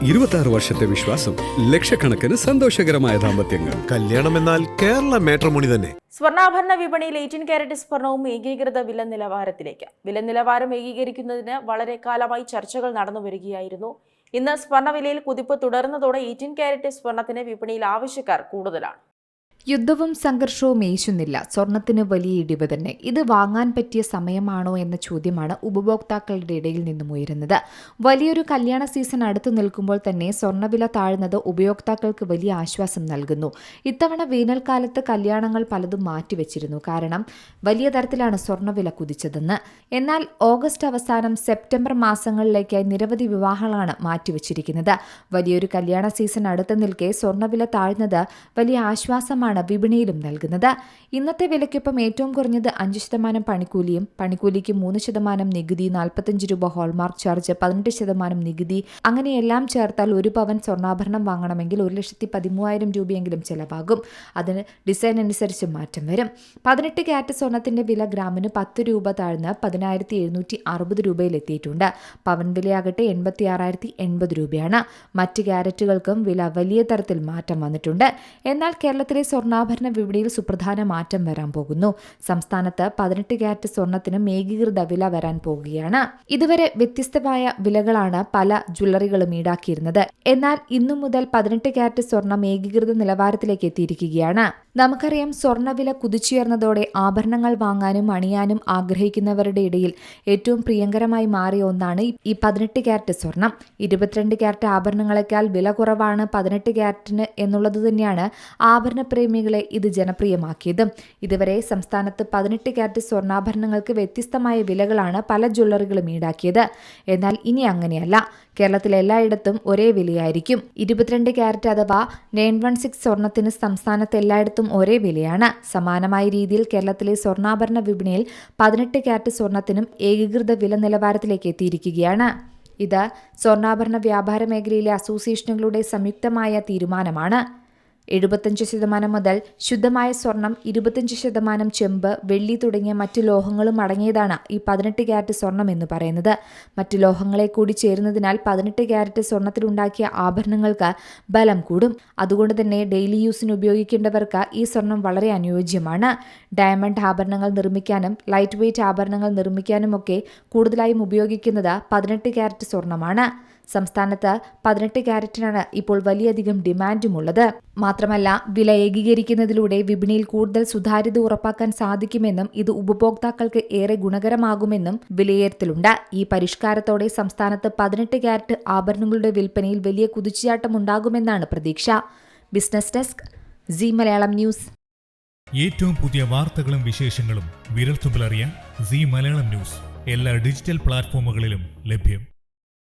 26 വർഷത്തെ വിശ്വാസം, ലക്ഷക്കണക്കിന് സന്തോഷകരമായ ദാമ്പത്യങ്ങൾ. കല്യാണം എന്നാൽ കേരള മാട്രിമോണി തന്നെ. സ്വർണ്ണാഭരണ വിപണിയിൽ 18 കാരറ്റ് സ്വർണവും ഏകീകൃത വില നിലവാരത്തിലേക്ക്. വില നിലവാരം ഏകീകരിക്കുന്നതിന് വളരെ കാലമായി ചർച്ചകൾ നടന്നു വരികയായിരുന്നു. ഇന്ന് സ്വർണ്ണവിലയിൽ കുതിപ്പ് തുടർന്നതോടെ 18 കാരറ്റ് സ്വർണത്തിന് വിപണിയിൽ ആവശ്യക്കാർ കൂടുതലാണ്. യുദ്ധവും സംഘർഷവും ഏശുന്നില്ല, സ്വർണത്തിന് വലിയ ഇടിവ് തന്നെ. ഇത് വാങ്ങാൻ പറ്റിയ സമയമാണോ എന്ന ചോദ്യമാണ് ഉപഭോക്താക്കളുടെ ഇടയിൽ നിന്നും ഉയരുന്നത്. വലിയൊരു കല്യാണ സീസൺ അടുത്തു നിൽക്കുമ്പോൾ തന്നെ സ്വർണ്ണവില താഴ്ന്നത് ഉപഭോക്താക്കൾക്ക് വലിയ ആശ്വാസം നൽകുന്നു. ഇത്തവണ വേനൽക്കാലത്ത് കല്യാണങ്ങൾ പലതും മാറ്റിവെച്ചിരുന്നു. കാരണം വലിയ തരത്തിലാണ് സ്വർണ്ണവില കുതിച്ചതെന്ന്. എന്നാൽ ഓഗസ്റ്റ് അവസാനം സെപ്റ്റംബർ മാസങ്ങളിലേക്കായി നിരവധി വിവാഹങ്ങളാണ് മാറ്റിവെച്ചിരിക്കുന്നത്. വലിയൊരു കല്യാണ സീസൺ അടുത്തു നിൽക്കെ സ്വർണ്ണവില താഴ്ന്നത് വലിയ ആശ്വാസമാണ് വിപണിയിലും നൽകുന്നത്. ഇന്നത്തെ വിലയ്ക്കൊപ്പം ഏറ്റവും കുറഞ്ഞത് 5% പണിക്കൂലിയും, പണിക്കൂലിക്ക് 3% നികുതി, 45 രൂപ ഹോൾമാർക്ക് ചാർജ്, 18% നികുതി, അങ്ങനെയെല്ലാം ചേർത്താൽ ഒരു പവൻ സ്വർണ്ണാഭരണം വാങ്ങണമെങ്കിൽ 1,13,000 രൂപയെങ്കിലും ചെലവാകും. അതിന് ഡിസൈൻ അനുസരിച്ച് മാറ്റം വരും. 18 കാരറ്റ് സ്വർണത്തിന്റെ വില ഗ്രാമിന് 10 രൂപ താഴ്ന്ന് 10,760 രൂപയിലെത്തിയിട്ടുണ്ട്. പവൻ വിലയാകട്ടെ 86,080 രൂപയാണ്. മറ്റ് കാരറ്റുകൾക്കും വില വലിയ തരത്തിൽ മാറ്റം വന്നിട്ടുണ്ട്. എന്നാൽ കേരളത്തിലെ സ്വർണ്ണാഭരണ വിപണിയിൽ സുപ്രധാന മാറ്റം വരാൻ പോകുന്നു. സംസ്ഥാനത്ത് 18 കാരറ്റ് സ്വർണത്തിനും ഏകീകൃത വില വരാൻ പോകുകയാണ്. ഇതുവരെ വ്യത്യസ്തമായ വിലകളാണ് പല ജ്വല്ലറികളും ഈടാക്കിയിരുന്നത്. എന്നാൽ ഇന്നു മുതൽ 18 കാരറ്റ് സ്വർണം ഏകീകൃത നിലവാരത്തിലേക്ക് എത്തിയിരിക്കുകയാണ്. നമുക്കറിയാം, സ്വർണ്ണവില കുതിച്ചുയർന്നതോടെ ആഭരണങ്ങൾ വാങ്ങാനും അണിയാനും ആഗ്രഹിക്കുന്നവരുടെ ഇടയിൽ ഏറ്റവും പ്രിയങ്കരമായി മാറിയ ഒന്നാണ് ഈ 18 കാരറ്റ് സ്വർണം. 22 കാരറ്റ് ആഭരണങ്ങളെക്കാൾ വില കുറവാണ് 18 കാരറ്റിന് എന്നുള്ളത് തന്നെയാണ് ആഭരണ പ്രേമികളെ ഇത് ജനപ്രിയമാക്കിയത്. ഇതുവരെ സംസ്ഥാനത്ത് 18 കാരറ്റ് സ്വർണ്ണാഭരണങ്ങൾക്ക് വ്യത്യസ്തമായ വിലകളാണ് പല ജ്വല്ലറികളും ഈടാക്കിയത്. എന്നാൽ ഇനി അങ്ങനെയല്ല. കേരളത്തിൽ എല്ലായിടത്തും ഒരേ വിലയായിരിക്കും. 22 കാരറ്റ് അഥവാ 916 സ്വർണത്തിന് സംസ്ഥാനത്ത് എല്ലായിടത്തും ഒരേ വിലയാണ്. സമാനമായ രീതിയിൽ കേരളത്തിലെ സ്വർണ്ണാഭരണ വിപണിയിൽ 18 കാരറ്റ് സ്വർണത്തിനും ഏകീകൃത വില നിലവാരത്തിലേക്ക് എത്തിയിരിക്കുകയാണ്. ഇത് സ്വർണ്ണാഭരണ വ്യാപാര മേഖലയിലെ അസോസിയേഷനുകളുടെ സംയുക്തമായ തീരുമാനമാണ്. 75% മുതൽ ശുദ്ധമായ സ്വർണം, 25% ചെമ്പ്, വെള്ളി തുടങ്ങിയ മറ്റു ലോഹങ്ങളും അടങ്ങിയതാണ് ഈ 18 കാരറ്റ് സ്വർണം എന്ന് പറയുന്നത്. മറ്റു ലോഹങ്ങളെ കൂടി ചേരുന്നതിനാൽ 18 കാരറ്റ് സ്വർണത്തിലുണ്ടാക്കിയ ആഭരണങ്ങൾക്ക് ബലം കൂടും. അതുകൊണ്ട് തന്നെ ഡെയിലി യൂസിന് ഉപയോഗിക്കേണ്ടവർക്ക് ഈ സ്വർണം വളരെ അനുയോജ്യമാണ്. ഡയമണ്ട് ആഭരണങ്ങൾ നിർമ്മിക്കാനും ലൈറ്റ് വെയ്റ്റ് ആഭരണങ്ങൾ നിർമ്മിക്കാനുമൊക്കെ കൂടുതലായും ഉപയോഗിക്കുന്നത് 18 കാരറ്റ് സ്വർണമാണ്. സംസ്ഥാനത്ത് 18 കാരറ്റിനാണ് ഇപ്പോൾ വലിയധികം ഡിമാൻഡുമുള്ളത്. മാത്രമല്ല, വില ഏകീകരിക്കുന്നതിലൂടെ വിപണിയിൽ കൂടുതൽ സുതാര്യത ഉറപ്പാക്കാൻ സാധിക്കുമെന്നും ഇത് ഉപഭോക്താക്കൾക്ക് ഏറെ ഗുണകരമാകുമെന്നും വിലയിരുത്തലുണ്ട്. ഈ പരിഷ്കാരത്തോടെ സംസ്ഥാനത്ത് 18 കാരറ്റ് ആഭരണങ്ങളുടെ വിൽപ്പനയിൽ വലിയ കുതിച്ചുചാട്ടമുണ്ടാകുമെന്നാണ് പ്രതീക്ഷ. Business desk, Zee Malayalam news. ഏറ്റവും പുതിയ വാർത്തകളും വിശേഷങ്ങളും വിരൽത്തുമ്പിലറിയാൻ സീ മലയാളം ന്യൂസ് എല്ലാ ഡിജിറ്റൽ പ്ലാറ്റ്ഫോമുകളിലും ലഭ്യം.